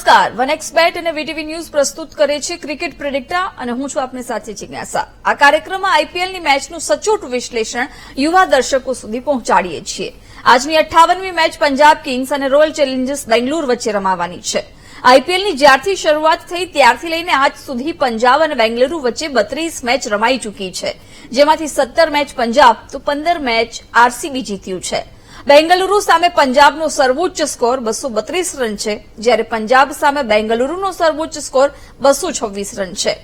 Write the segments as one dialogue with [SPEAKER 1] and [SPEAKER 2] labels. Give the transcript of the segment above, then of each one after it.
[SPEAKER 1] નમસ્કાર, વનએક્સબેટ અને VTV news પ્રસ્તુત કરે છે ક્રિકેટ પ્રેડિક્ટર અને હું છું આપની સાથે જિજ્ઞાસા। આ કાર્યક્રમમાં આઈપીએલની મેચનું સચોટ વિશ્લેષણ યુવા દર્શકો સુધી પહોંચાડીએ છીએ। આજની 58મી મેચ પંજાબ કિંગ્સ અને રોયલ ચેલેન્જર્સ બેંગ્લોર વચ્ચે રમાવાની છે। આઈપીએલની જ્યારથી શરૂઆત થઈ ત્યારથી લઈને આજ સુધી પંજાબ અને બેંગલુરુ વચ્ચે 32 મેચ રમાઈ ચૂકી છે, જેમાંથી 17 મેચ પંજાબ તો 15 મેચ આરસીબી જીત્યું છે। બેંગલુરુ સામે પંજાબનો સર્વોચ્ચ સ્કોર 232 રન છે, જ્યારે પંજાબ સામે બેંગલુરુનો સર્વોચ્ચ સ્કોર 226 રન છે।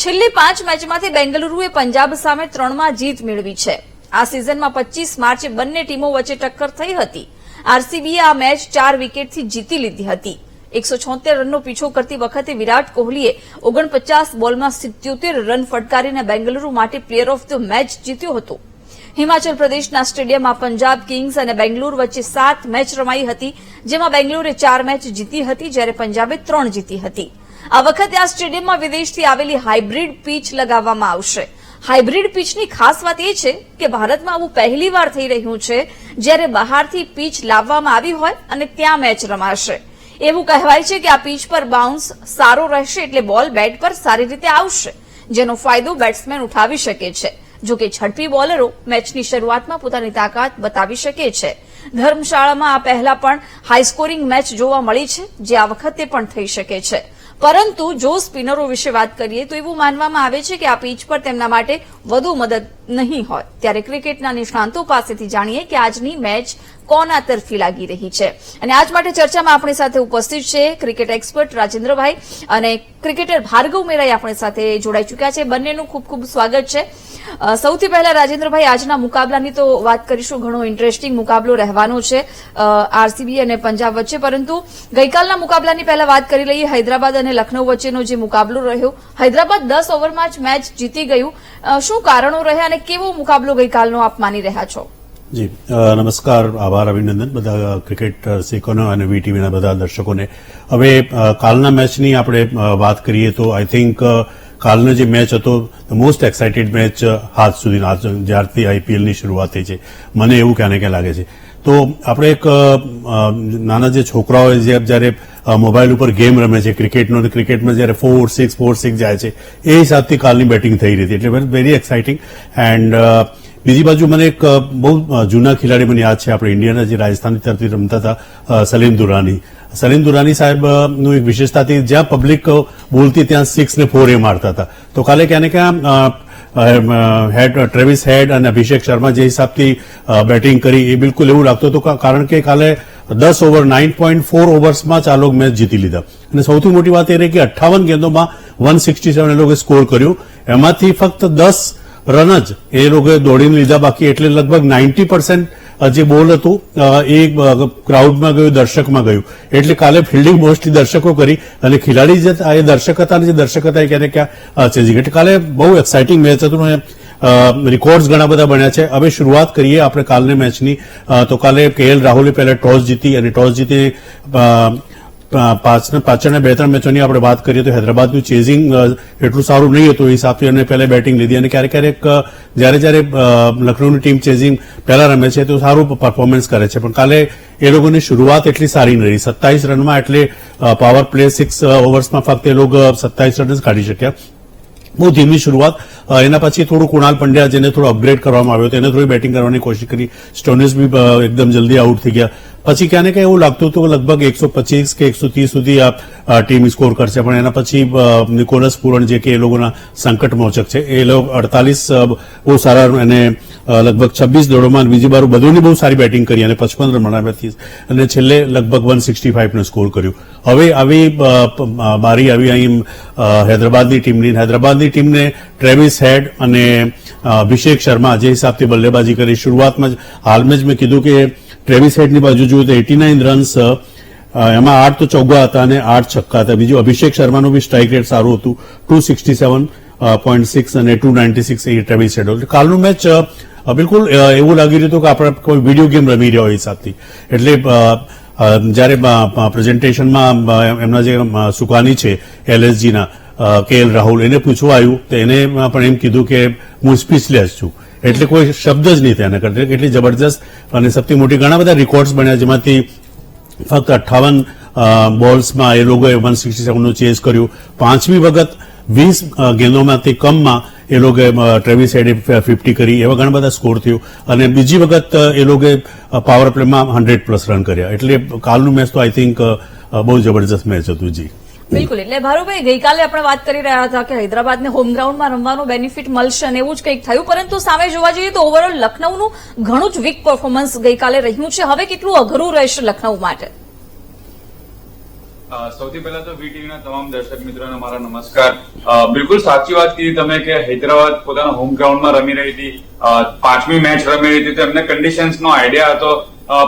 [SPEAKER 1] છેલ્લી 5 મેચમાંથી બેંગલુરુએ પંજાબ સામે 3માં જીત મેળવી છે। આ સિઝનમાં 25 માર્ચે બંને ટીમો વચ્ચે ટક્કર થઈ હતી। આરસીબીએ આ મેચ 4 વિકેટથી જીતી લીધી હતી। 176 રનનો પીછો કરતી વખતે વિરાટ કોહલીએ 49 બોલમાં 77 રન ફટકારીને બેંગલુરુ માટે પ્લેયર ઓફ ધ મેચ જીત્યો હતો। હિમાચલ પ્રદેશના સ્ટેડિયમમાં પંજાબ કિંગ્સ અને બેંગ્લોર વચ્ચે 7 મેચ રમાઈ હતી, જેમાં બેંગ્લોરે 4 મેચ જીતી હતી, જ્યારે પંજાબે 3 જીતી હતી। આ વખતે આ સ્ટેડિયમમાં વિદેશથી આવેલી હાઇબ્રિડ પીચ લગાવવામાં આવશે। હાઇબ્રિડ પીચની ખાસ વાત એ છે કે ભારતમાં આવું પહેલીવાર થઈ રહ્યું છે, જ્યારે બહારથી પીચ લાવવામાં આવી હોય અને ત્યાં મેચ રમાશે। એવું કહેવાય છે કે આ પીચ પર બાઉન્સ સારો રહેશે, એટલે બોલ બેટ પર સારી રીતે આવશે, જેનો ફાયદો બેટ્સમેન ઉઠાવી શકે છે। જોકે ઝડપી બોલરો મેચની શરૂઆતમાં પોતાની તાકાત બતાવી શકે છે। ધર્મશાળામાં આ પહેલા પણ હાઈસ્કોરિંગ મેચ જોવા મળી છે, જે આ વખતે પણ થઈ શકે છે। પરંતુ જો સ્પિનરો વિશે વાત કરીએ તો એવું માનવામાં આવે છે કે આ પીચ પર તેમના માટે વધુ મદદ નહીં હોય। ત્યારે ક્રિકેટના નિષ્ણાંતો પાસેથી જાણીએ કે આજની મેચ કોના તરફી લાગી રહી છે। અને આજ માટે ચર્ચામાં આપણી સાથે ઉપસ્થિત છે ક્રિકેટ એક્સપર્ટ રાજેન્દ્રભાઈ અને ક્રિકેટર ભાર્ગવ મેરાઈ આપણી સાથે જોડાઈ ચૂક્યા છે। બંનેનું ખૂબ ખૂબ સ્વાગત છે। સૌથી પહેલા રાજેન્દ્રભાઈ, આજના મુકાબલાની તો વાત કરીશું। ઘણો ઇન્ટરેસ્ટિંગ મુકાબલો રહેવાનો છે આરસીબી અને પંજાબ વચ્ચે, પરંતુ ગઈકાલના મુકાબલાની પહેલા વાત કરી લઈએ। હૈદરાબાદ અને લખનઉ વચ્ચેનો જે મુકાબલો રહ્યો, હૈદરાબાદ 10 ઓવરમાં જ મેચ જીતી ગયું। શું કારણો રહ્યા અને કેવો મુકાબલો ગઈકાલનો આપ માની રહ્યા છો?
[SPEAKER 2] જી નમસ્કાર, આભાર, અભિનંદન બધા ક્રિકેટ રસિકોને અને વીટીવીના બધા દર્શકોને। હવે કાલના મેચની આપણે વાત કરીએ તો આઈ થિંક કાલનો જે મેચ હતો ધ મોસ્ટ એક્સાઇટેડ મેચ હાથ સુધી, જ્યારથી આઈપીએલની શરૂઆત થઈ છે, મને એવું ક્યાં ને ક્યાં લાગે છે। તો આપણે એક નાના જે છોકરાઓ જયારે મોબાઈલ ઉપર ગેમ રમે છે ક્રિકેટનો, ક્રિકેટમાં જયારે 4-6 જાય છે, એ હિસાબથી કાલની બેટિંગ થઈ રહી હતી, એટલે વેરી એક્સાઇટિંગ। એન્ડ બીજી બાજુ મને એક બહુ જૂના ખેલાડી મને યાદ છે, આપણે ઇન્ડિયાના જે રાજસ્થાનની તરફથી રમતા હતા સલીમ દુરાની સાહેબનું એક વિશેષતા હતી, જ્યાં પબ્લિક બોલતી ત્યાં 6 ને 4 એ મારતા હતા। તો કાલે ક્યાં ને ક્યાં ટ્રેવિસ હેડ અને અભિષેક શર્મા જે હિસાબથી બેટિંગ કરી એ બિલકુલ એવું લાગતું હતું, કારણ કે કાલે 10 ઓવર 9.4 ઓવર્સમાં જ આ લોકો મેચ જીતી લીધા। અને સૌથી મોટી વાત એ રહી કે 58 ગેંદોમાં 167 એ લોકોએ સ્કોર કર્યું, એમાંથી ફક્ત 10 રન જ એ લોકોએ દોડીને લીધા, બાકી એટલે લગભગ 90% જે બોલ હતું એ ક્રાઉડમાં ગયું, દર્શકમાં ગયું, એટલે કાલે ફિલ્ડિંગ મોસ્ટલી દર્શકો કરી અને ખેલાડી જે એ દર્શક હતા એ ક્યાંને ક્યાં ચેન્જિંગ, એટલે કાલે બહુ એક્સાઇટિંગ મેચ હતું અને રેકોર્ડ્સ ઘણા બધા બન્યા છે। હવે શરૂઆત કરીએ આપણે કાલની મેચની। તો કાલે કેએલ રાહુલે પહેલા ટોસ જીતી અને ટોસ જીતી પાછળના 2-3 મેચોની આપણે વાત કરીએ તો હૈદરાબાદનું ચેઝિંગ એટલું સારું નહીં હતું, એ હિસાબથી એને પહેલા બેટિંગ લીધી અને ક્યારેક જયારે લખનઉની ટીમ ચેઝિંગ પહેલા રમે છે તો સારું પરફોર્મન્સ કરે છે, પણ કાલે એ લોકોની શરૂઆત એટલી સારી નહીં રહી। 27 રનમાં, એટલે પાવર પ્લે 6 ઓવર્સમાં ફક્ત એ લોકો 27 રન જ કાઢી શક્યા, બહુ ધીમી શરૂઆત। એના પછી થોડું કુણાલ પંડ્યા, જેને થોડું અપગ્રેડ કરવામાં આવ્યો, તેને થોડી બેટિંગ કરવાની કોશિશ કરી, સ્ટોનિસ બી એકદમ જલ્દી આઉટ થઈ ગયા। પછી ક્યાં ને ક્યાં એવું લાગતું હતું કે લગભગ 125 કે 130 સુધી આ ટીમ સ્કોર કરશે, પણ એના પછી નિકોલસ પૂરણ જે કે એ લોકોના સંકટ મોચક છે, એ લોકો 48 બહુ સારા અને લગભગ 26 દોડોમાં બીજી બાર બધુની બહુ સારી બેટિંગ કરી અને 55 રન બનાવ્યા અને છેલ્લે લગભગ 165 નો સ્કોર કર્યું। હવે આવી બારી આવી અહીં હૈદરાબાદની ટીમને ટ્રેવિસ હેડ અને અભિષેક શર્મા જે હિસાબથી બલ્લેબાજી કરી, શરૂઆતમાં હાલમાં જ મેં કીધું કે ટ્રેવિસ હેડની બાજુ જોયું તો 89 રન્સ, એમાં 8 તો ચોગ્ગા હતા અને 8 છક્કા હતા। બીજું અભિષેક શર્માનું બી સ્ટ્રાઇક રેટ સારું હતું, 267.6 અને 296 એ ટ્રેવિસ હેડ। કાલનું મેચ બિલકુલ એવું લાગી રહ્યું હતું કે આપણે કોઈ વિડીયો ગેમ રમી રહ્યા હોય હિસાબથી, એટલે જયારે પ્રેઝન્ટેશનમાં એમના જે સુકાની છે એલએસજીના કેએલ રાહુલ, એને પૂછવા આવ્યું તો એને પણ એમ કીધું કે હું સ્પીચલેસ છું, એટલે કોઈ શબ્દ જ નહીં થયા કરતા, એટલી જબરજસ્ત અને સૌથી મોટી ઘણા બધા રેકોર્ડ્સ બન્યા, જેમાંથી ફક્ત 58 બોલ્સમાં એ લોકોએ 167 નું ચેઝ કર્યું. 5મી વખત 20 ગેંદોમાંથી કમમાં એ લોકોએ ટ્રેવિસ હેડે 50 કરી. એવા ઘણા બધા સ્કોર થયું અને બીજી વખત એ લોકોએ પાવર પ્લેમાં 100+ રન કર્યા. એટલે કાલનું મેચ તો આઈ થિંક બહુ જબરજસ્ત મેચ હતું. જી
[SPEAKER 1] બિલકુલ. એટલે ભારુભાઈ, ગઈકાલે આપણે વાત કરી રહ્યા હતા કે હૈદરાબાદને હોમ ગ્રાઉન્ડમાં રમવાનો બેનિફિટ મળશે અને એવું જ કંઈક થયું, પરંતુ સામે જોવા જઈએ તો ઓવરઓલ લખનઉનું ઘણું જ વીક પરફોર્મન્સ ગઈકાલે રહ્યું છે. હવે કેટલું અઘરું રહેશે લખનઉ માટે?
[SPEAKER 3] સૌથી પહેલા તો વીટીવીના તમામ દર્શક મિત્રોને મારા નમસ્કાર. બિલકુલ સાચી વાત કીધી તમે કે હૈદરાબાદ પોતાના હોમ ગ્રાઉન્ડમાં રમી રહી હતી, 5મી મેચ રમી રહી હતી, તો એમને કન્ડિશન્સનો આઈડિયા હતો.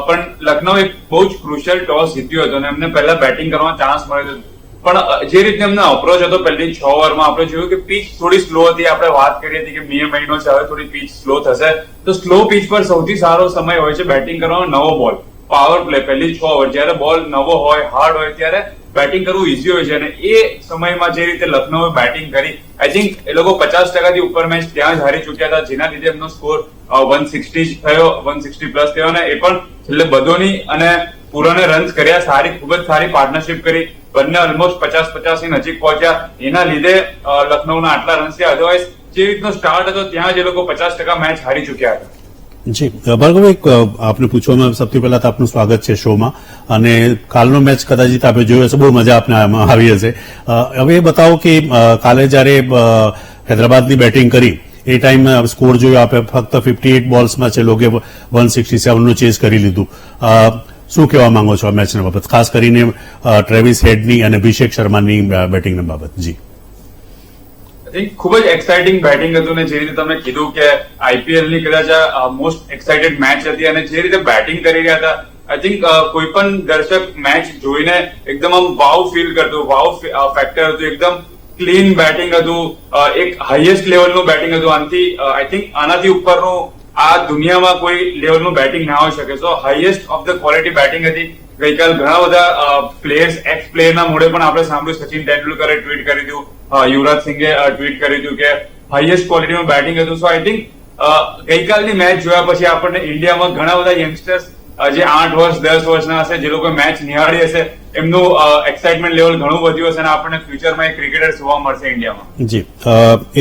[SPEAKER 3] પણ લખનઉ એક બહુ જ ક્રુશિયલ ટોસ જીત્યો હતો અને એમને પહેલા બેટિંગ કરવાનો ચાન્સ મળ્યો હતો. પણ જે રીતે એમનો અપ્રોચ હતો પહેલી 6 ઓવરમાં, આપણે જોયું કે પીચ થોડી સ્લો હતી. આપણે વાત કરી હતી કે મે મહિનો છે, હવે થોડી પીચ સ્લો થશે. તો સ્લો પીચ પર સૌથી સારો સમય હોય છે બેટિંગ કરવાનો નવો બોલ, પાવર પ્લે, પહેલી 6 ઓવર. જયારે બોલ નવો હોય, હાર્ડ હોય, ત્યારે બેટિંગ કરવું ઈઝી હોય છે. અને એ સમયમાં જે રીતે લખનઉએ બેટિંગ કરી, આઈ થિંક એ લોકો 50% થી ઉપર મેચ ત્યાં જ હારી ચૂક્યા હતા, જેના લીધે એમનો સ્કોર 160 થયો, 160+ થયો. અને એ પણ છેલ્લે બધોની અને પૂરાને રન્સ કર્યા. સારી, ખૂબ જ સારી પાર્ટનરશિપ કરી. બંને ઓલમોસ્ટ 50-50 ની નજીક પહોંચ્યા. એના લીધે લખનઉના આટલા રન્સ થયા. અધરવાઇઝ જે રીતનો સ્ટાર્ટ હતો ત્યાં જ એ લોકો 50% મેચ હારી ચૂક્યા હતા.
[SPEAKER 2] જી ભાર્ગવભાઈ, આપને પૂછવામાં સૌથી પહેલા તો આપનું સ્વાગત છે શોમાં. અને કાલનો મેચ કદાચિત આપણે જોયો હશે, બહુ મજા આપને આવી હશે. હવે એ બતાવો કે કાલે જયારે હૈદરાબાદની બેટિંગ કરી એ ટાઈમ સ્કોર જોયો આપે, ફક્ત 58 બોલ્સમાં છે લોકોએ 167 નું ચેઝ કરી લીધું. શું કહેવા માંગો છો આ મેચના બાબત, ખાસ કરીને ટ્રેવિસ હેડની અને અભિષેક શર્માની બેટિંગના બાબત? જી
[SPEAKER 3] ખૂબ જ એક્સાઇટિંગ બેટિંગ હતું ને જે રીતે તમે કીધું કે આઈપીએલ ની કદાચ મોસ્ટ એક્સાઇટેડ મેચ હતી અને જે રીતે બેટિંગ કરી રહ્યા હતા, આઈ થિંક કોઈ પણ દર્શક મેચ જોઈને એકદમ આમ વાવ ફીલ કરતું, વાવ ફેક્ટર હતું. એકદમ ક્લીન બેટિંગ હતું, એક હાઈએસ્ટ લેવલનું બેટિંગ હતું. આનાથી આઈ થિંક આનાથી ઉપરનું આ દુનિયામાં કોઈ લેવલનું બેટિંગ ના હોઈ શકે. So highest of the quality batting હતી. ગઈકાલ ઘણા બધા પ્લેયર્સ, એક્સ પ્લેયરના મોડે પણ આપણે સાંભળ્યું, સચિન તેંડુલકરે ટ્વીટ કરી દીધું, યુવરાજ સિંઘે ટ્વીટ કરી દીધું કે હાઈએસ્ટ ક્વોલિટીનું બેટિંગ હતું. સો આઈ થિંક ગઈકાલની મેચ જોયા પછી આપણને ઇન્ડિયામાં ઘણા બધા યંગસ્ટર્સ જે 8 વર્ષ 10 વર્ષના હશે, જે લોકો મેચ નિહાળી હશે, એમનું એક્સાઇટમેન્ટ લેવલ ઘણું વધ્યું હશે અને આપણને ફ્યુચરમાં એક ક્રિકેટર જોવા મળશે ઇન્ડિયામાં.
[SPEAKER 2] જી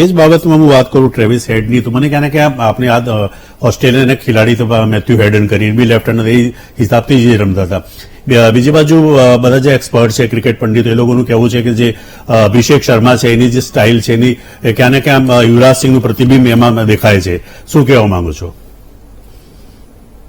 [SPEAKER 2] એ જ બાબતમાં હું વાત કરું ટ્રેવિસ હેડની, તો મને ક્યાં ને ક્યાં આપણે આ ઓસ્ટ્રેલિયાના ખેલાડી તો મેથ્યુ હેડન કરીને બી લેફ્ટ હેન્ડર એ હિસાબથી જ રમતા હતા. બીજી બાજુ બધા જે એક્સપર્ટ છે, ક્રિકેટ પંડિતો, એ લોકોનું કહેવું છે કે જે અભિષેક શર્મા છે એની જે સ્ટાઇલ છે એની ક્યાં ને ક્યાં યુવરાજ સિંહનું પ્રતિબિંબ એમાં દેખાય છે. શું કહેવા માંગુ છો?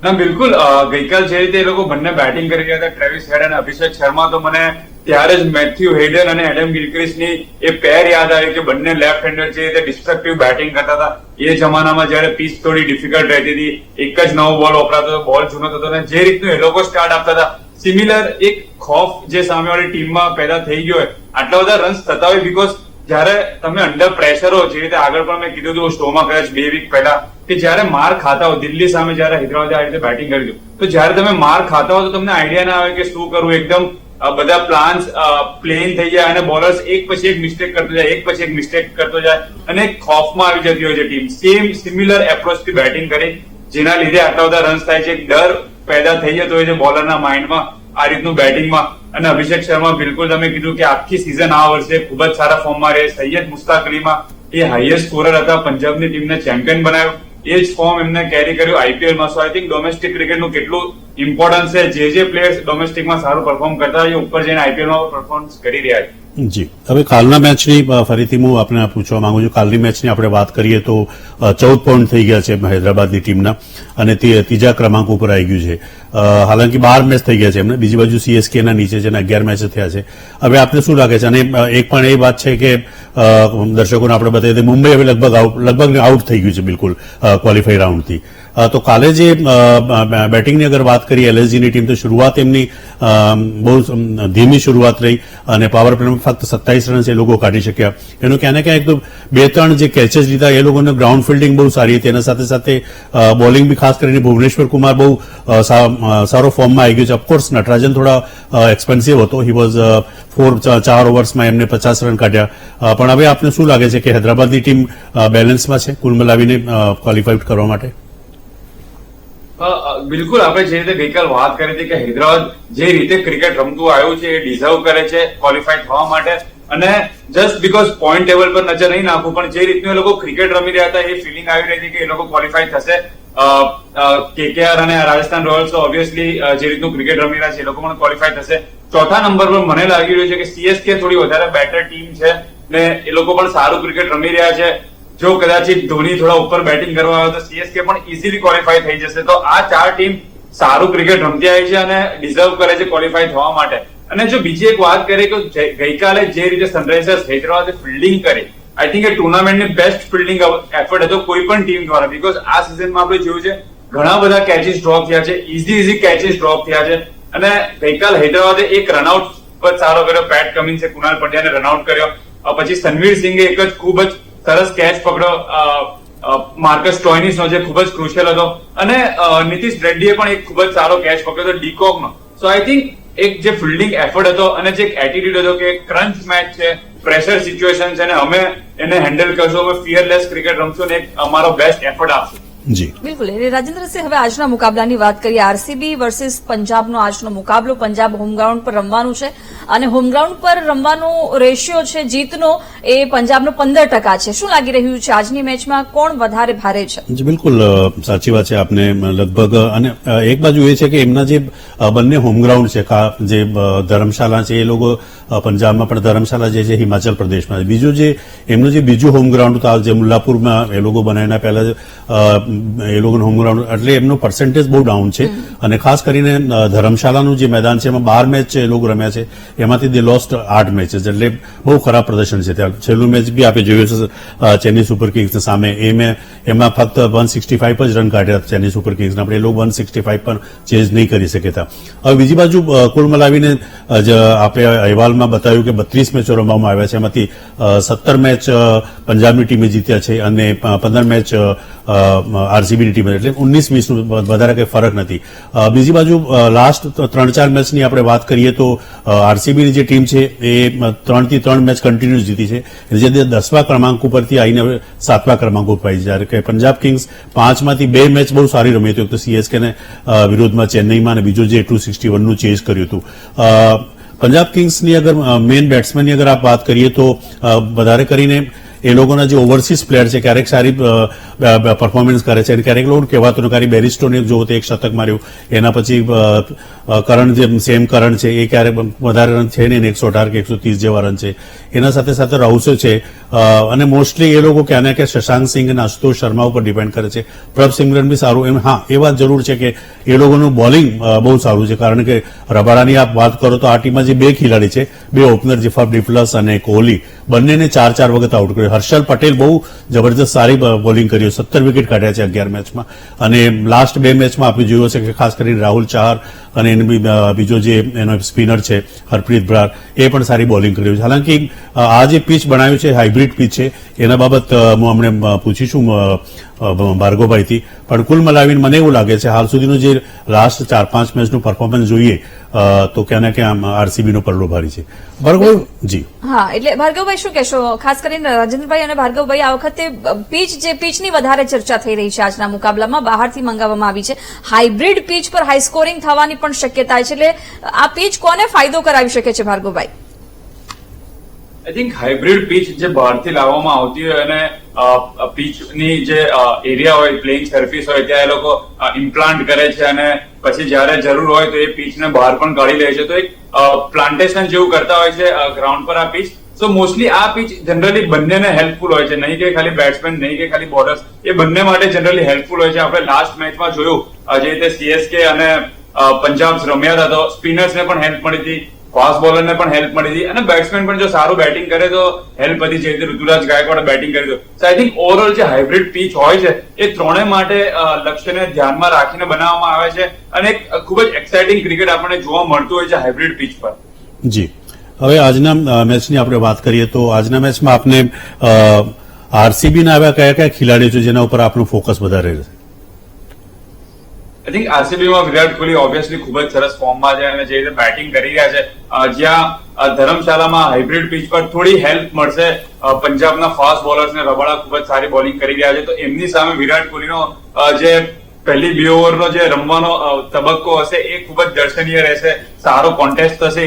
[SPEAKER 3] ના બિલકુલ, ગઈકાલ જે રીતે એ લોકો બંને બેટિંગ કરી રહ્યા હતા, ટ્રેવિસ હેડ અને અભિષેક શર્મા, તો મને ત્યારે જ મેથ્યુ હેડન અને એડમ ગિલક્રિસ્ટની એ પેર યાદ આવી કે બંને લેફ્ટ હેન્ડર જે રીતે ડિસ્ટ્રક્ટિવ બેટિંગ કરતા હતા. એ જમાનામાં જયારે પીચ થોડી ડિફિકલ્ટ રહેતી હતી, એક જ નવો બોલ વપરાતો હતો, બોલ જૂનો થતો, અને જે રીતનું એ લોકો સ્ટાર્ટ આપતા હતા, સિમિલર એક ખોફ જે સામેવાળી ટીમમાં પેદા થઈ ગયો હોય, આટલા બધા રન્સ થતા હોય. બીકોઝ જયારે તમે અંડર પ્રેશર હો, જે રીતે આગળ પણ મેં કીધું હતું શોમાં કદાચ 2 વીક પહેલા, કે જયારે માર ખાતા હો, દિલ્હી સામે જયારે હૈદરાબાદે આ રીતે બેટિંગ કરી દીધું, તો જયારે તમે માર ખાતા હો તો તમને આઈડિયા ના આવે કે શું કરવું. એકદમ બધા પ્લાન્સ પ્લેન થઈ જાય અને બોલર્સ એક પછી એક મિસ્ટેક કરતો જાય, એક પછી એક મિસ્ટેક કરતો જાય અને ખોફમાં આવી જતી હોય છે ટીમ. સેમ સિમિલર એપ્રોચથી બેટિંગ કરી, જેના લીધે આટલા બધા રન્સ થાય છે. એક ડર પેદા થઈ જતો હોય છે બોલરના માઇન્ડમાં આ રીતનું બેટિંગમાં. અને અભિષેક શર્મા, બિલકુલ તમે કીધું કે આખી સિઝન આ વર્ષે ખૂબ જ સારા ફોર્મમાં રહે. સૈયદ મુસ્તાક અલીમાં એ હાઈએસ્ટ સ્કોરર હતા, પંજાબની ટીમને ચેમ્પિયન બનાવ્યો, એ જ ફોર્મ એમને કેરી કર્યું આઈપીએલમાં. સો આઈ થિંક ડોમેસ્ટિક ક્રિકેટનું કેટલું ઇમ્પોર્ટન્સ છે. જે પ્લેયર્સ ડોમેસ્ટિકમાં સારું પરફોર્મ કરતા હોય, ઉપર જઈને આઈપીએલમાં પરફોર્મન્સ કરી રહ્યા છે.
[SPEAKER 2] જી હવે કાલના મેચની ફરીથી હું આપને પૂછવા માંગુ છું. કાલની મેચની આપણે વાત કરીએ તો 14 પોઈન્ટ થઈ ગયા છે હૈદરાબાદની ટીમના અને તે ત્રીજા ક્રમાંક ઉપર આવી ગયું છે. હાલાકી 12 મેચ થઈ ગયા છે એમને. બીજી બાજુ સીએસકે ના નીચે છે અને 11 મેચ થયા છે. હવે આપને શું લાગે છે? અને એક પણ એ વાત છે કે દર્શકોને આપણે બતાવીએ તો મુંબઈ હવે લગભગ આઉટ થઈ ગયું છે બિલકુલ ક્વોલિફાઈ રાઉન્ડથી. તો કાલે જે બેટિંગની અગર વાત કરીએ, એલએસજીની ટીમ, તો શરૂઆત એમની બહુ ધીમી શરૂઆત રહી અને પાવર પ્લેમાં ફક્ત 27 રન એ લોકો કાઢી શક્યા. એનું ક્યાં ને ક્યાં 2-3 જે કેચેસ લીધા, એ લોકોને ગ્રાઉન્ડ ફિલ્ડિંગ બહુ સારી હતી. એના સાથે સાથે બોલિંગ બી ખાસ કરીને ભુવનેશ્વર કુમાર બહુ સારો ફોર્મમાં આવી ગયો છે. ઓફકોર્સ નટરાજન થોડા એક્સપેન્સિવ હતો, હી વોઝ 4 ઓવર્સમાં એમને 50 રન કાઢ્યા. પણ હવે આપને શું લાગે છે કે હૈદરાબાદની ટીમ બેલેન્સમાં છે કુલ મિલાવીને ક્વોલિફાઈડ કરવા માટે?
[SPEAKER 3] બિલકુલ આપણે જે રીતે ગઈકાલ વાત કરી હતી કે હૈદરાબાદ જે રીતે ક્રિકેટ રમતું આવ્યું છે એ ડિઝર્વ કરે છે ક્વોલિફાય થવા માટે, અને જસ્ટ બીકોઝ પોઈન્ટ ટેબલ પર નજર નહીં નાખવું, પણ જે રીતનું એ લોકો ક્રિકેટ રમી રહ્યા હતા એ ફિલિંગ આવી રહી હતી કે એ લોકો ક્વોલિફાય થશે. KKR અને રાજસ્થાન રોયલ્સ ઓબ્વિયસલી જે રીતનું ક્રિકેટ રમી રહ્યા છે એ લોકો પણ ક્વોલિફાય થશે. ચોથા નંબર પર મને લાગી રહ્યું છે કે CSK થોડી વધારે બેટર ટીમ છે ને એ લોકો પણ સારું ક્રિકેટ રમી રહ્યા છે. જો કદાચિત ધોની થોડા ઉપર બેટિંગ કરવા આવે તો CSK પણ ઇઝીલી ક્વોલિફાય થઈ જશે. તો આ ચાર ટીમ સારું ક્રિકેટ રમતી આવી છે અને ડિઝર્વ કરે છે ક્વોલિફાય થવા માટે. અને જો બીજી એક વાત કરીએ કે ગઈકાલે જે રીતે સનરાઈઝર્સ હૈદરાબાદે ફિલ્ડિંગ કરી, આઈ થિંક એ ટુર્નામેન્ટની બેસ્ટ ફિલ્ડિંગ એફર્ટ હતો કોઈ પણ ટીમ દ્વારા. બીકોઝ આ સિઝનમાં આપણે જોયું છે ઘણા બધા કેચીસ ડ્રોપ થયા છે, ઇઝી કેચીસ ડ્રોપ થયા છે. અને ગઈકાલ હૈદરાબાદે એક રનઆઉટ પર સારો કર્યો, પેટ કમિન્સે કુનાલ પંડ્યાને રનઆઉટ કર્યો, પછી સનવીર સિંઘે એક જ ખૂબ જ સરસ કેચ પકડ્યો માર્કસ સ્ટોઇનિસનો જે ખૂબ જ ક્રુશિયલ હતો, અને નીતિશ રેડ્ડીએ પણ એક ખૂબ જ સારો કેચ પકડ્યો હતો ડીકોકનો. સો આઈ થિંક એક જે ફિલ્ડિંગ એફર્ટ હતો અને જે એક એટીટ્યુડ હતો કે ક્રંચ મેચ છે, પ્રેશર સિચ્યુએશન છે અને અમે એને હેન્ડલ કરશું, અમે ફિયરલેસ ક્રિકેટ રમશું ને એક અમારો બેસ્ટ એફર્ટ આપશું.
[SPEAKER 2] જી
[SPEAKER 1] બિલકુલ. રાજેન્દ્રસિંહ, હવે આજના મુકાબલાની વાત કરીએ. RCB વર્સિસ પંજાબનો આજનો મુકાબલો. પંજાબ હોમગ્રાઉન્ડ પર રમવાનું છે અને હોમગ્રાઉન્ડ પર રમવાનો રેશિયો છે જીતનો એ પંજાબનો 15% છે. શું લાગી રહ્યું છે આજની મેચમાં કોણ વધારે ભારે છે?
[SPEAKER 2] જી બિલકુલ સાચી વાત છે આપને. લગભગ અને એક બાજુ એ છે કે એમના જે બંને હોમગ્રાઉન્ડ છે, જે ધર્મશાલા છે એ લોકો પંજાબમાં પણ ધર્મશાલા જે છે હિમાચલ પ્રદેશમાં છે. બીજું જે એમનું જે બીજું હોમગ્રાઉન્ડ હતું જે મુલ્લાપુરમાં એ લોકો બનાવ્યા પહેલા એ લોકોનું હોમગ્રાઉન્ડ, એટલે એમનો પર્સન્ટેજ બહુ ડાઉન છે. અને ખાસ કરીને ધર્મશાલાનું જે મેદાન છે એમાં 12 મેચ એ લોકો રમ્યા છે, એમાંથી દે લોસ્ટ 8 મેચેસ, એટલે બહુ ખરાબ પ્રદર્શન છે. ત્યાં છેલ્લું મેચ બી આપણે જોયું છે ચેન્નઈ સુપર કિંગ્સ સામે, એમાં ફક્ત 165 જ રન કાઢ્યા ચેન્નઈ સુપર કિંગ્સના, આપણે એ લોકો 165 પણ ચેઝ નહીં કરી શકતા. હવે બીજી બાજુ કુલ મલાવીને આપણે અહેવાલમાં બતાવ્યું કે 32 મેચો રમવામાં આવ્યા છે, એમાંથી 17 મેચ પંજાબની ટીમે જીત્યા છે અને 15 મેચ RCBની ટીમ, એટલે 19-20 વધારે કઈ ફરક નથી. બીજી બાજુ લાસ્ટ 3-4 મેચની આપણે વાત કરીએ તો RCBની જે ટીમ છે એ 3 મેચ કન્ટિન્યુ જીતી છે, જે 10મા ક્રમાંક ઉપરથી આવીને 7મા ક્રમાંક ઉપર આવી છે. જ્યારે કે પંજાબ કિંગ્સ 5માંથી 2 મેચ બહુ સારી રમી હતી, તો CSKને વિરોધમાં ચેન્નઈમાં અને બીજું જે 261નું ચેઝ કર્યું હતું. પંજાબ કિંગ્સની અગર મેઇન બેટ્સમેનની અગર આપ વાત કરીએ તો વધારે કરીને એ લોકોના જે ઓવરસીઝ પ્લેયર છે ક્યારેક સારી પરફોર્મન્સ કરે છે અને ક્યારેક લોકો કહેવાતું નથી. બેરિસ્ટોને જો તો એક શતક માર્યું, એના પછી કરણ જે સેમ કરણ છે એ ક્યારેક વધારે રન છે નહીં, 118 કે 130 જેવા રન છે. એના સાથે સાથે રાઉસે છે અને મોસ્ટલી એ લોકો ક્યાં ને ક્યાં શશાંક સિંહ અને આશુતોષ શર્મા ઉપર ડિપેન્ડ કરે છે. પ્રભ સિમરન બી સારું. હા, એ વાત જરૂર છે કે એ લોકોનું બોલિંગ બહુ સારું છે, કારણ કે રબાડાની આપ વાત કરો તો આ ટીમમાં જે 2 ખેલાડી છે, 2 ઓપનર જેફા ડિફલસ અને કોહલી, બંનેને 4 વખત આઉટ કર્યો. હર્ષલ પટેલ બહુ જબરજસ્ત સારી બોલિંગ કરી, 17 વિકેટ કાઢ્યા છે 11 મેચમાં. અને લાસ્ટ 2 મેચમાં આપણે જોયું હશે કે ખાસ કરીને રાહુલ ચાહર અને બીજો જે એનો સ્પિનર છે હરપ્રીત બ્રાર, એ પણ સારી બોલિંગ કર્યું છે. હાલાંકિ આ જે પીચ બનાવ્યું છે હાઇબ્રિડ પીચ છે, એના બાબત હું અમને પૂછીશું ભાર્ગવભાઈથી. પણ કુલ મલાવીને મને એવું લાગે છે હાલ સુધીનું જે લાસ્ટ 4-5 મેચનું પરફોર્મન્સ જોઈએ તો ક્યાં ને ક્યાં RCBનો પરલો ભારી છે. ભાર્ગવજી.
[SPEAKER 1] હા, એટલે ભાર્ગવભાઈ શું કહેશો? ખાસ કરીને રાજેન્દ્રભાઈ અને ભાર્ગવભાઈ, આ વખતે પીચની વધારે ચર્ચા થઈ રહી છે આજના મુકાબલામાં, બહારથી મંગાવવામાં આવી છે. હાઇબ્રિડ પીચ પર હાઈ સ્કોરિંગ થવાની પણ શક્યતા છે, એટલે આ પીચ કોને ફાયદો કરાવી શકે છે ભાર્ગવભાઈ?
[SPEAKER 3] આઈ થિંક હાઇબ્રિડ પીચ જે બહારથી લાવવામાં આવતી હોય અને પીચની જે એરિયા હોય, પ્લેઇંગ સરફેસ હોય, ત્યાં એ લોકો ઇમ્પ્લાન્ટ કરે છે અને પછી જયારે જરૂર હોય તો એ પીચને બહાર પણ કાઢી લે છે. તો એક પ્લાન્ટેશન જેવું કરતા હોય છે ગ્રાઉન્ડ પર આ પીચ. સો મોસ્ટલી આ પીચ જનરલી બંનેને હેલ્પફુલ હોય છે, નહીં કે ખાલી બેટ્સમેન, નહીં કે ખાલી બોલર્સ, એ બંને માટે જનરલી હેલ્પફુલ હોય છે. આપણે લાસ્ટ મેચમાં જોયું જે રીતે CSK અને પંજાબ રમ્યા હતા તો સ્પિનર્સને પણ હેલ્પ મળી હતી, ફાસ્ટ બોલરને પણ હેલ્પ મળી હતી અને બેટ્સમેન પણ જો સારું બેટિંગ કરે તો હેલ્પ હતી. જે રીતે ઋતુરાજ ગાયકવાડે બેટિંગ કરી. સો આઈ થિંક ઓવરઓલ જે હાઇબ્રિડ પીચ હોય છે એ ત્રણેય માટે લક્ષ્યને ધ્યાનમાં રાખીને બનાવવામાં આવે છે અને એક ખૂબ જ એક્સાઇટિંગ ક્રિકેટ આપણને જોવા મળતું હોય છે હાઇબ્રિડ પીચ પર.
[SPEAKER 2] જી, હવે આજના મેચની આપણે વાત કરીએ તો આજના મેચમાં આપને RCBના આવ્યા કયા ખેલાડીઓ છે જેના ઉપર આપનું ફોકસ વધારે રહેશે?
[SPEAKER 3] આઈ થિંક RCBમાં વિરાટ કોહલી ઓબ્વિયસલી ખૂબ જ સરસ ફોર્મમાં છે અને જે રીતે બેટિંગ કરી રહ્યા છે, જ્યાં ધર્મશાલામાં હાઇબ્રિડ પીચ પર થોડી હેલ્પ મળશે પંજાબના ફાસ્ટ બોલર્સને. રબાડા ખૂબ જ સારી બોલિંગ કરી રહ્યા છે, તો એમની સામે વિરાટ કોહલીનો જે પહેલી 2 ઓવરનો જે રમવાનો તબક્કો હશે એ ખૂબ જ દર્શનીય રહેશે, સારો કોન્ટેસ્ટ થશે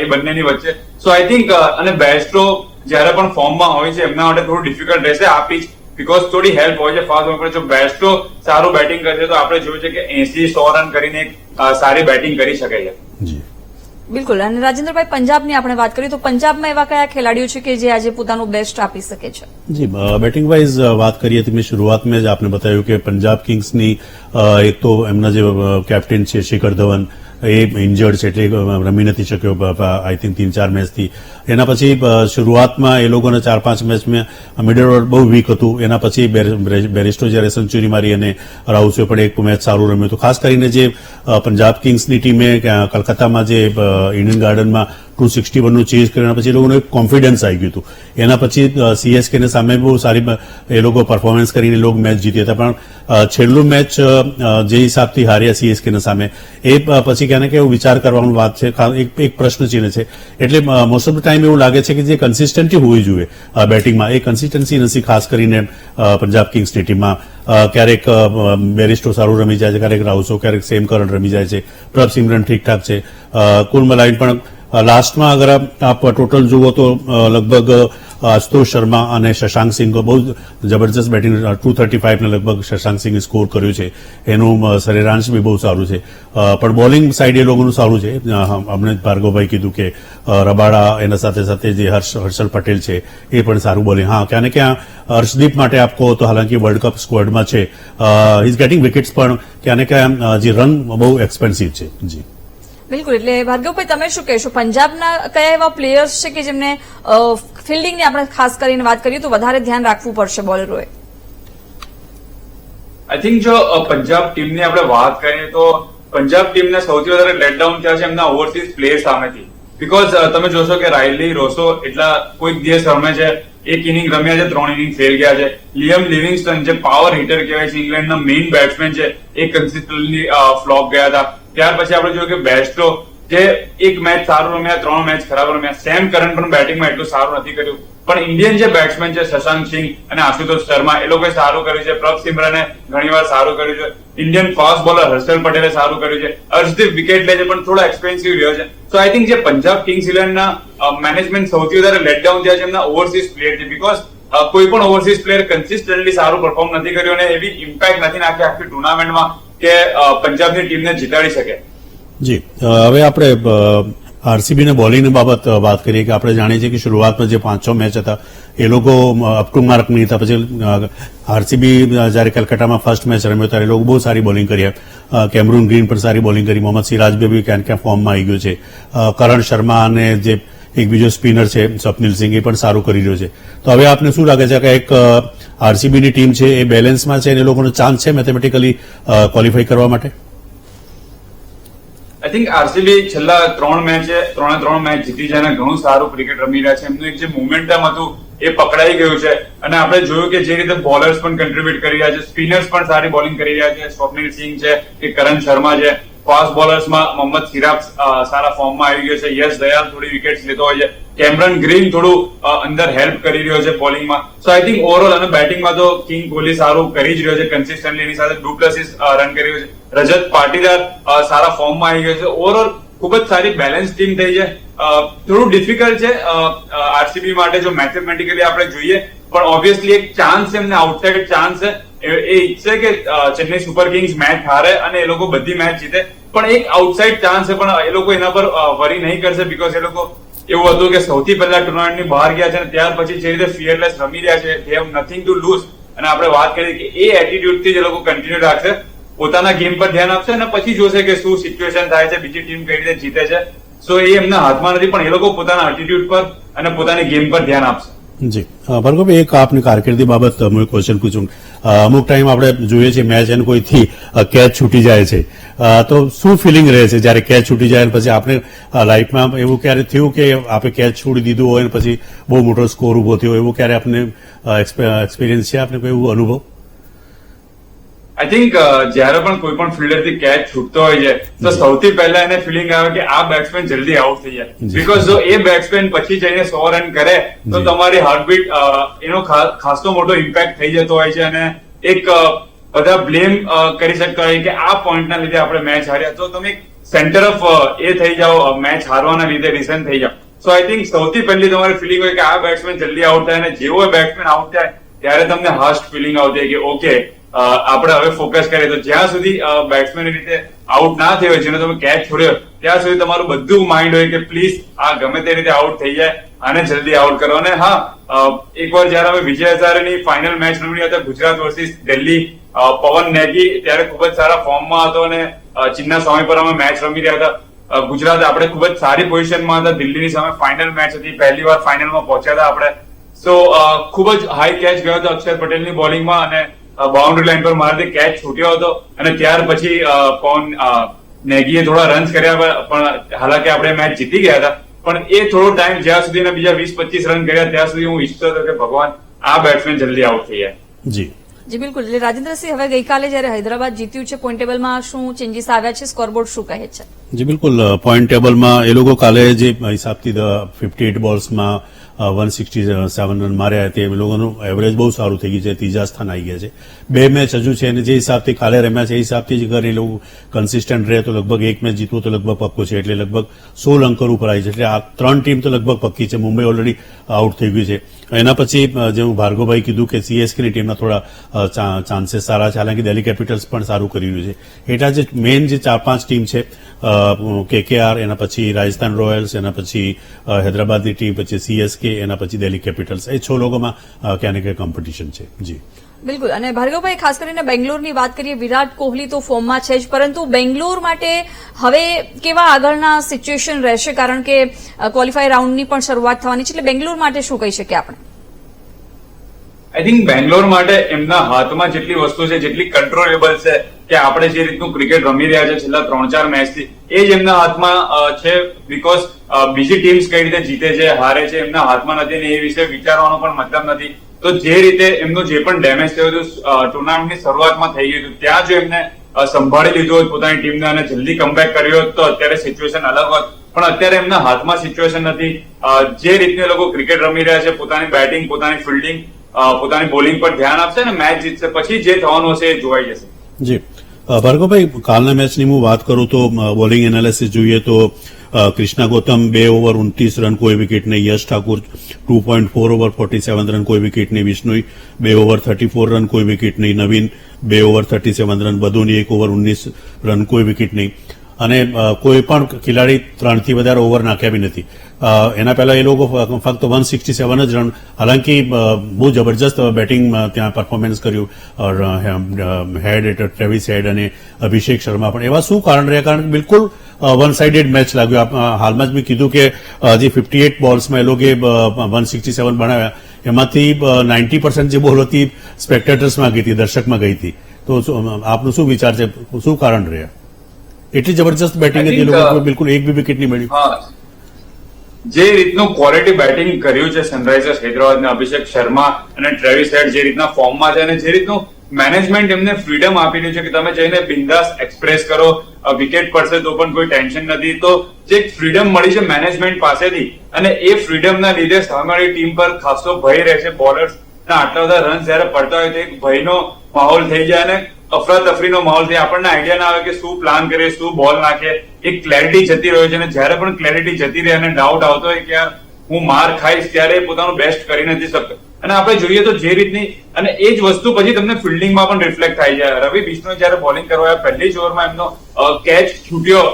[SPEAKER 3] એ બંનેની વચ્ચે. સો આઈ થિંક અને બેસ્ટો જયારે પણ ફોર્મમાં હોય છે એમના માટે થોડું ડિફિકલ્ટ રહેશે આ પીચ, બીકોઝ થોડી હેલ્પ હોય છે ફાસ્ટ બોલર. જો બેસ્ટો સારું બેટિંગ કરશે તો આપણે જોયું છે કે 80-100 રન કરીને સારી બેટિંગ કરી શકે છે.
[SPEAKER 2] જી
[SPEAKER 1] બિલકુલ. અને રાજેન્દ્રભાઈ, પંજાબની આપણે વાત કરીએ તો પંજાબમાં એવા કયા ખેલાડીઓ છે કે જે આજે પોતાનું બેસ્ટ આપી શકે છે?
[SPEAKER 2] જી, બેટિંગ વાઇઝ વાત કરીએ તો મેં શરૂઆતમાં જ આપને બતાવ્યું કે પંજાબ કિંગ્સની એક તો એમના જે કેપ્ટન છે શિખર ધવન એ ઇન્જર્ડ છે એટલે રમી નથી શક્યો આઈ થિંક 3-4 મેચથી. એના પછી શરૂઆતમાં એ લોકોને 4-5 મેચમાં મિડલ ઓર્ડર બહુ વીક હતું. એના પછી બેરિસ્ટો જયારે સેન્ચુરી મારી અને રાઉસે પણ એક મેચ સારું રમ્યું હતું. ખાસ કરીને જે પંજાબ કિંગ્સની ટીમે કલકત્તામાં જે ઇડન ગાર્ડનમાં 261 નું ચેઝ કર્યા પછી એ લોકોને કોન્ફિડન્સ આવી ગયું હતું. એના પછી CSK ને સામે બહુ સારી એ લોકો પરફોર્મન્સ કરીને એ લોકો મેચ જીત્યા હતા. પણ છેલ્લું મેચ જે હિસાબથી હાર્યા CSK ના સામે એ પછી ક્યાંને કે એવું વિચાર કરવાની વાત છે, એક પ્રશ્ન ચિહ્ન છે. એટલે મોસ્ટ ઓફ ધ ટાઈમ એવું લાગે છે કે જે કન્સિસ્ટન્સી હોવી જોઈએ બેટિંગમાં એ કન્સિસ્ટન્સી નથી, ખાસ કરીને પંજાબ કિંગ્સની ટીમમાં. ક્યારેક બેરિસ્ટો સારું રમી જાય છે, ક્યારેક રાઉસો, ક્યારેક સેમ કરંટ રમી જાય છે, પ્રભ સિમરન ઠીકઠાક છે. કુલ મલાઈને પણ લાસ્ટમાં અગર આપ ટોટલ જુઓ તો લગભગ આશુતોષ શર્મા અને શશાંક સિંહ બહુ જબરજસ્ત બેટિંગ 235 ને લગભગ શશાંક સિંહે સ્કોર કર્યું છે. એનું સરેરાંશ બી બહુ સારું છે. પણ બોલિંગ સાઈડ એ લોકોનું સારું છે. અમને ભાર્ગવભાઈ કીધું કે રબાડા એના સાથે સાથે જે હર્ષલ પટેલ છે એ પણ સારું બોલિંગ. હા, ક્યાં ને ક્યાં હર્ષદીપ માટે આપ કહો તો હાલાંકિ વર્લ્ડ કપ સ્ક્વોડમાં છે, ઇઝ ગેટિંગ વિકેટ્સ પણ ક્યાં ને ક્યાં જે રન બહુ એક્સપેન્સિવ છે. જી
[SPEAKER 1] બિલકુલ. એટલે ભાર્ગવભાઈ, તમે શું કહેશો, પંજાબના કયા એવા પ્લેયર્સ છે કે જેમને ફિલ્ડિંગની આપણે ખાસ કરીને વાત કરીએ તો વધારે ધ્યાન રાખવું પડશે બોલરોએ?
[SPEAKER 3] આઈ થિંક જો પંજાબ ટીમની આપણે વાત કરીએ તો પંજાબ ટીમને સૌથી વધારે લેટડાઉન થયા છે એમના ઓવરસીઝ પ્લેયર સામેથી. બીકોઝ તમે જોશો કે રાયલી રોસો એટલા કોઈક દિવસ રમે છે, એક ઇનિંગ રમ્યા છે, 3 ઇનિંગ ફેલ ગયા છે. લિયમ લિવિંગસ્ટન જે પાવર હિટર કહેવાય છે, ઇંગ્લેન્ડના મેઇન બેટ્સમેન છે, એ કન્સિસ્ટન્ટલી ફ્લોપ ગયા હતા. ત્યાર પછી આપણે જોયું કે બેસ્ટો જે એક મેચ સારું રમ્યા, 3 મેચ ખરાબ રમ્યા. સેમ કરન પણ બેટિંગમાં એટલું સારું નથી કર્યું. પણ ઇન્ડિયન જે બેટ્સમેન છે શશાંક સિંહ અને આશુતોષ શર્મા એ લોકોએ સારું કર્યું છે. પ્રભ સિમરને ઘણીવાર સારું કર્યું છે. ઇન્ડિયન ફાસ્ટ બોલર હર્ષલ પટેલે સારું કર્યું છે. અર્શદીપ વિકેટ લે છે પણ થોડો એક્સપેન્સિવ રહ્યો છે. સો આઈ થિંક જે પંજાબ કિંગ્સ ઇલેવનના મેનેજમેન્ટ સૌથી વધારે લેટડાઉન થયા છે એમના ઓવરસીઝ પ્લેયર છે. બીકોઝ કોઈ પણ ઓવરસીઝ પ્લેયર કન્સિસ્ટન્ટલી સારું પરફોર્મ નથી કર્યું અને એવી ઇમ્પેક્ટ નથી નાખી આખી ટુર્નામેન્ટમાં કે પંજાબની ટીમને જીતાડી શકે.
[SPEAKER 2] જી, હવે આપણે આરસીબીને બોલિંગની બાબત વાત કરીએ કે આપણે જાણીએ છીએ કે શરૂઆતમાં જે 5-6 મેચ હતા એ લોકો અપ ટુ માર્ક નહીં હતા. પછી આરસીબી જયારે કલકત્તામાં ફર્સ્ટ મેચ રમ્યો ત્યારે એ લોકો બહુ સારી બોલિંગ કરી. કેમરૂન ગ્રીન પણ સારી બોલિંગ કરી. મોહમ્મદ સિરાજ બી ક્યાં ક્યાં ફોર્મમાં આવી ગયો છે. કરણ શર્મા અને જે એક બીજો સ્પિનર છે સ્વપ્નિલ સિંહ એ પણ સારું કરી રહ્યો છે. તો હવે આપને શું લાગે છે કે એક આરસીબીની ટીમ છે એ બેલેન્સમાં છે અને એ લોકોનો ચાન્સ છે મેથેમેટિકલી ક્વોલિફાય કરવા માટે?
[SPEAKER 3] આઈ થિંક આરસીબી છેલ્લા 3 મેચ જીતી છે અને ઘણું સારું ક્રિકેટ રમી રહ્યા છે. એમનું એક જે મોમેન્ટમ હતું એ પકડાઈ ગયું છે અને આપણે જોયું કે જે રીતે બોલર્સ પણ કન્ટ્રીબ્યુટ કરી રહ્યા છે, સ્પિનર્સ પણ સારી બોલિંગ કરી રહ્યા છે. સ્વપ્નિલ સિંહ છે કે કરણ શર્મા છે. ફાસ્ટ બોલર્સમાં મોહમ્મદ સિરાજ સારા ફોર્મમાં આવી ગયો છે. યશ દયાલ થોડી વિકેટ્સ લેતો હોય છે. કેમરન ગ્રીન થોડું અંદર હેલ્પ કરી રહ્યો છે બોલિંગમાં. સો આઈ થિંક ઓવરઓલ અને બેટિંગમાં તો કિંગ કોહલી સારું કરી જ રહ્યો છે કન્સિસ્ટન્ટલી. એની સાથે ડુપ્લેસિસ રન કરી રહ્યો છે. રજત પાટીદાર સારા ફોર્મમાં આવી ગયો છે. ઓવરઓલ ખૂબ જ સારી બેલેન્સ ટીમ થઈ છે. થોડું ડિફિકલ્ટ છે આરસીબી માટે જો મેથેમેટિકલી આપણે જોઈએ, પણ ઓબ્વિયસલી એક ચાન્સ એમને આઉટસાઇડ ચાન્સ છે. એ ઈચ્છે કે ચેન્નઈ સુપર કિંગ્સ મેચ હારે અને એ લોકો બધી મેચ જીતે, પણ એક આઉટસાઇડ ચાન્સ છે. પણ એ લોકો એના પર વરી નહીં કરશે બીકોઝ એ લોકો એવું હતું કે સૌથી પહેલા ટુર્નામેન્ટની બહાર ગયા છે અને ત્યાર પછી જે રીતે ફિયરલેસ રમી રહ્યા છે, they have nothing to lose. અને આપણે વાત કરીએ કે એ એટીટ્યુડથી જે લોકો કન્ટિન્યુ રાખશે, પોતાના ગેમ પર ધ્યાન આપશે અને પછી જોશે કે શું સિચ્યુએશન થાય છે, બીજી ટીમ કઈ રીતે જીતે છે. સો એ એમના હાથમાં નથી, પણ એ લોકો પોતાના એટીટ્યુડ પર અને પોતાની ગેમ પર ધ્યાન આપશે.
[SPEAKER 2] જી ભાર્ગવભાઈ, એક આપની કારકિર્દી બાબત હું એક ક્વેશ્ચન પૂછું. અમુક ટાઈમ આપણે જોઈએ છીએ મેચ અને કોઈથી કેચ છૂટી જાય છે તો શું ફિલિંગ રહે છે જયારે કેચ છૂટી જાય પછી આપણે લાઈફમાં એવું ક્યારે થયું કે આપણે કેચ છોડી દીધું હોય અને પછી બહુ મોટો સ્કોર ઉભો થયો, એવું ક્યારે આપને એક્સપિરિયન્સ છે, આપને કોઈ એવો અનુભવ?
[SPEAKER 3] આઈ થિંક જયારે પણ કોઈ પણ ફિલ્ડરથી કેચ છૂટતો હોય છે તો સૌથી પહેલા એને ફિલિંગ આવે કે આ બેટ્સમેન જલ્દી આઉટ થઈ જાય. બીકોઝ જો એ બેટ્સમેન પછી જઈને 100 રન કરે તો તમારી હાર્ટબીટ એનો ખાસો મોટો ઇમ્પેક્ટ થઈ જતો હોય છે અને એક બધા બ્લેમ કરી શકતા હોય કે આ પોઈન્ટના લીધે આપણે મેચ હાર્યા, તો તમે સેન્ટર ઓફ એ થઈ જાઓ મેચ હારવાના લીધે રિઝન થઈ જાઓ. સો આઈ થિંક સૌથી પહેલી તમારી ફિલિંગ હોય કે આ બેટ્સમેન જલ્દી આઉટ થાય, અને જેવો બેટ્સમેન આઉટ થાય ત્યારે તમને હાસ્ટ ફિલિંગ આવતી હોય કે ઓકે આપણે હવે ફોકસ કરીએ. તો જ્યાં સુધી બેટ્સમેન રીતે આઉટ ના થયો હોય, જેનો તમે કેચ છોડ્યો, ત્યાં સુધી તમારું બધું માઇન્ડ હોય કે પ્લીઝ આ ગમે તે રીતે આઉટ થઈ જાય અને જલ્દી આઉટ કરો. અને હા, એકવાર જયારે અમે વિજય હઝારેની ફાઇનલ મેચ રમી હતા ગુજરાત વર્સિસ દિલ્હી, પવન નેગી ત્યારે ખૂબ જ સારા ફોર્મમાં હતો અને ચિન્ના સ્વામી પર અમે મેચ રમી રહ્યા હતા. ગુજરાત આપણે ખૂબ જ સારી પોઝિશનમાં હતા, દિલ્હીની સામે ફાઇનલ મેચ હતી, પહેલી વાર ફાઇનલમાં પહોંચ્યા હતા આપણે. સો ખૂબ જ હાઈ કેચ ગયો હતો અક્ષર પટેલની બોલિંગમાં, અને બાઉન્ડ્રી લાઈન પર મારાથી કેચ છૂટ્યો હતો, અને ત્યાર પછી પવન નેગીએ થોડા રન્સ કર્યા, પણ હાલાકી આપણે મેચ જીતી ગયા હતા. પણ એ થોડો ટાઈમ જ્યાં સુધી બીજા 20-25 રન કર્યા ત્યાં સુધી હું ઈચ્છતો હતો કે ભગવાન આ બેટ્સમેન જલ્દી આઉટ થઈ જાય.
[SPEAKER 2] જી
[SPEAKER 1] જી બિલકુલ. એટલે રાજેન્દ્રસિંહ, હવે ગઈકાલે જયારે હૈદરાબાદ જીત્યું છે, પોઈન્ટ ટેબલમાં શું ચેન્જીસ આવ્યા છે, સ્કોરબોર્ડ શું કહે છે?
[SPEAKER 2] જી બિલકુલ. પોઈન્ટ ટેબલમાં એ લોકો કાલે જે હિસાબથી 58 બોલ્સમાં 167 રન માર્યા, તે લોકોનું એવરેજ બહુ સારું થઈ ગયું છે, ત્રીજા સ્થાન આવી ગયા છે. 2 મેચ હજુ છે, અને જે હિસાબથી કાલે રમ્યા છે એ હિસાબથી જ અગર એ લોકો કન્સિસ્ટન્ટ રહે તો લગભગ એક મેચ જીતવું તો લગભગ પક્કો છે, એટલે લગભગ 16 અંકર ઉપર આવી છે. એટલે આ 3 ટીમ તો લગભગ પક્કી છે. મુંબઈ ઓલરેડી આઉટ થઈ ગયું છે. એના પછી જેવું ભાર્ગવભાઈ કીધું કે સીએસકેની ટીમના થોડા ચાન્સીસ સારા છે, હાલાકી દિલ્હી કેપિટલ્સ પણ સારું કરી રહ્યું છે. એટલા જે મેઇન જે 4-5 ટીમ છે, KKR, એના પછી રાજસ્થાન રોયલ્સ, એના પછી હૈદરાબાદની ટીમ, પછી CSK, એના પછી દિલ્હી કેપિટલ્સ, એ 6 લોકોમાં ક્યાં ને ક્યાં કોમ્પિટિશન છે. જી
[SPEAKER 1] બિલકુલ. અને ભાર્ગવભાઈ, ખાસ કરીને બેંગ્લોરની વાત કરીએ, વિરાટ કોહલી તો ફોર્મમાં છે જ, પરંતુ બેંગ્લોર માટે હવે કેવા આગળના સિચ્યુએશન રહેશે, કારણ કે ક્વોલિફાય રાઉન્ડની પણ શરૂઆત થવાની છે, એટલે બેંગ્લોર માટે શું કહી શકીએ આપણે?
[SPEAKER 3] આઈ થિંક બેંગ્લોર માટે એમના હાથમાં જેટલી વસ્તુ છે, જેટલી કંટ્રોલેબલ છે, કે આપણે જે રીતનું ક્રિકેટ રમી રહ્યા છે છેલ્લા 3-4 મેચથી, એ જ એમના હાથમાં છે. બીકોઝ બીજી ટીમ્સ કઈ રીતે જીતે છે, હારે છે, એમના હાથમાં નથી, ને એ વિશે વિચારવાનો પણ મતલબ નથી. તો જે રીતે એમનું જે પણ ડેમેજ થયું હતું ટુર્નામેન્ટની શરૂઆતમાં થઈ ગયું હતું, ત્યાં જો એમને સંભાળી લીધું હોત પોતાની ટીમને અને જલ્દી કમબેક કર્યો હોત તો અત્યારે સિચ્યુએશન અલગ હોત. પણ અત્યારે એમના હાથમાં સિચ્યુએશન નથી. જે રીતે એ લોકો ક્રિકેટ રમી રહ્યા છે, પોતાની બેટિંગ, પોતાની ફિલ્ડિંગ, પોતાની બોલિંગ પર ધ્યાન આપશે ને મેચ જીતશે, પછી જે થવાનું હશે એ જોવાઈ જશે.
[SPEAKER 2] જી ભાર્ગવભાઈ, કાલના મેચની હું વાત કરું તો બોલિંગ એનાલિસિસ જોઈએ તો કૃષ્ણા ગૌતમ 2 ઓવર 29 રન કોઈ વિકેટ નહીં, યશ ઠાકુર 2.4 ઓવર 47 રન કોઈ વિકેટ નહીં, વિષ્ણુ 2 ઓવર 34 રન કોઈ વિકેટ નહીં, નવીન 2 ઓવર 37 રન, બધોની 1 ઓવર 19 રન કોઈ વિકેટ નહીં, અને કોઈ પણ ખેલાડી 3 થી વધારે ઓવર નાખ્યા બી નથી. એના પહેલા એ લોકો ફક્ત 167 જ રન, હાલાકી બહુ જબરજસ્ત બેટિંગ ત્યાં પરફોર્મન્સ કર્યું હેડ, ટ્રેવિસ હેડ અને અભિષેક શર્મા પણ. એવા શું કારણ રહ્યા? કારણ કે બિલકુલ વન સાઇડેડ મેચ લાગ્યો. હાલમાં જ મેં કીધું કે જે 58 બોલ્સમાં એ લોકો 167 બનાવ્યા, એમાંથી 90% જે બોલ હતી સ્પેક્ટેટર્સમાં ગઈ હતી, દર્શકમાં ગઈ હતી. તો આપનું શું વિચાર છે, શું કારણ રહ્યા? એટલી જબરજસ્ત બેટિંગ હતી, એ લોકો બિલકુલ એક બી વિકેટ નહીં મળ્યું.
[SPEAKER 3] જે રીતનું ક્વોલિટી બેટિંગ કર્યું છે સનરાઇઝર્સ હૈદરાબાદના અભિષેક શર્મા અને ટ્રેવિસ હેડ, જે રીતના ફોર્મમાં છે, અને જે રીતનું મેનેજમેન્ટ એમને ફ્રીડમ આપી રહ્યું છે કે તમે જઈને બિંદાસ એક્સપ્રેસ કરો, વિકેટ પડશે તો પણ કોઈ ટેન્શન નથી. તો જે ફ્રીડમ મળી છે મેનેજમેન્ટ પાસેથી, અને એ ફ્રીડમના લીધે સામેવાળી ટીમ પર ખાસો ભય રહે છે. બોલર્સના આટલા બધા રન જયારે પડતા હોય તો એક ભયનો માહોલ થઈ જાય અને અફરાતફરીનો માહોલ થાય. આપણને આઈડિયા ના આવે કે શું પ્લાન કરીએ, શું બોલ નાખે, એક ક્લેરિટી જતી રહ્યો છે. અને જયારે પણ ક્લેરિટી જતી રહે અને ડાઉટ આવતો હોય કે યાર હું માર ખાઈશ, ત્યારે પોતાનું બેસ્ટ કરી નથી શકતો. અને આપણે જોઈએ તો જે રીતની, અને એ જ વસ્તુ પછી તમને ફિલ્ડિંગમાં પણ રિફ્લેક્ટ થાય છે. રવિ બિશ્નોઈ જયારે બોલિંગ કરવા આવ્યા, પહેલી જ ઓવરમાં એમનો કેચ છૂટ્યો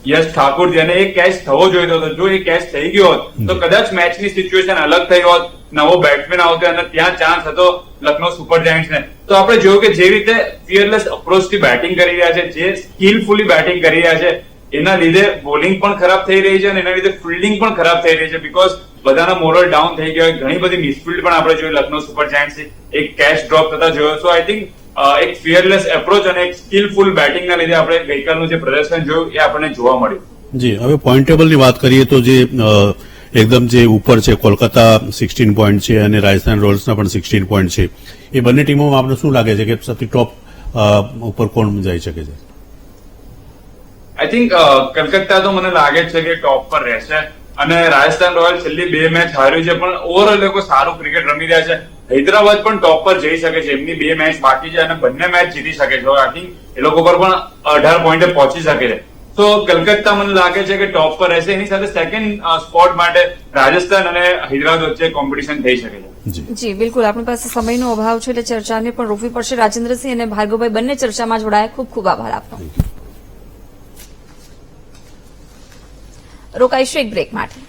[SPEAKER 3] યશ ઠાકુરથી, અને એ કેચ થવો જોઈતો હતો. જો એ કેચ થઈ ગયો હોત તો કદાચ મેચની સિચ્યુએશન અલગ થઈ હોત, નવો બેટ્સમેન આવતો અને ત્યાં ચાન્સ હતો લખનઉ સુપર જાયન્ટ્સને. તો આપણે જોયું કે જે રીતે ફિયરલેસ અપ્રોચથી બેટિંગ કરી રહ્યા છે, જે સ્કિલફુલી બેટિંગ કરી રહ્યા છે, એના લીધે બોલિંગ પણ ખરાબ થઈ રહી છે અને એના લીધે ફિલ્ડિંગ પણ ખરાબ થઈ રહી છે. બીકોઝ બધાના મોરલ ડાઉન થઈ ગયા, ઘણી બધી મિસફિલ્ડ પણ આપણે જોઈ લખનઉ સુપર જાયન્ટ્સ, એક કેચ ડ્રોપ થતા જોયો. સો આઈ થિંક એક ફિયરલેસ એપ્રોચ અને એક સ્કિલફુલ બેટિંગના લીધે આપણે ગઈકાલનું જે પ્રદર્શન જોયું એ આપણને જોવા મળ્યું.
[SPEAKER 2] જી, હવે પોઈન્ટ ટેબલની વાત કરીએ તો જે એકદમ જે ઉપર છે, કોલકાતા 16 પોઈન્ટ છે અને રાજસ્થાન રોયલ્સના પણ 16 પોઈન્ટ છે. એ બંને ટીમોમાં આપણે શું લાગે છે કે સૌથી ટોપ ઉપર કોણ જઈ શકે છે?
[SPEAKER 3] આઈ થિંક કલકત્તા તો મને લાગે છે કે ટોપ પર રહેશે, અને રાજસ્થાન રોયલ્સ છેલ્લી 2 મેચ હાર્યું છે, પણ ઓવરઓલ લોકો સારું ક્રિકેટ રમી રહ્યા છે. હૈદરાબાદ પણ ટોપ પર જઈ શકે છે. એમની 2 મેચ બાકી છે અને બંને મેચ જીતી શકે છે. આઈ થિંક એ લોકો પર પણ 18 પોઈન્ટે પહોંચી શકે છે. તો કલકત્તા મને લાગે છે કે ટોપ પર રહેશે. એની સાથે સેકન્ડ સ્પોટ માટે રાજસ્થાન અને હૈદરાબાદ વચ્ચે કોમ્પિટિશન થઈ શકે છે.
[SPEAKER 1] જી બિલકુલ, આપણી પાસે સમયનો અભાવ છે એટલે ચર્ચાને પણ રોકવી પડશે. રાજેન્દ્રસિંહ અને ભાર્ગવભાઈ બંને ચર્ચામાં જોડાયા, ખૂબ ખૂબ આભાર આપનો. રોકાઈશું એક બ્રેક માટે.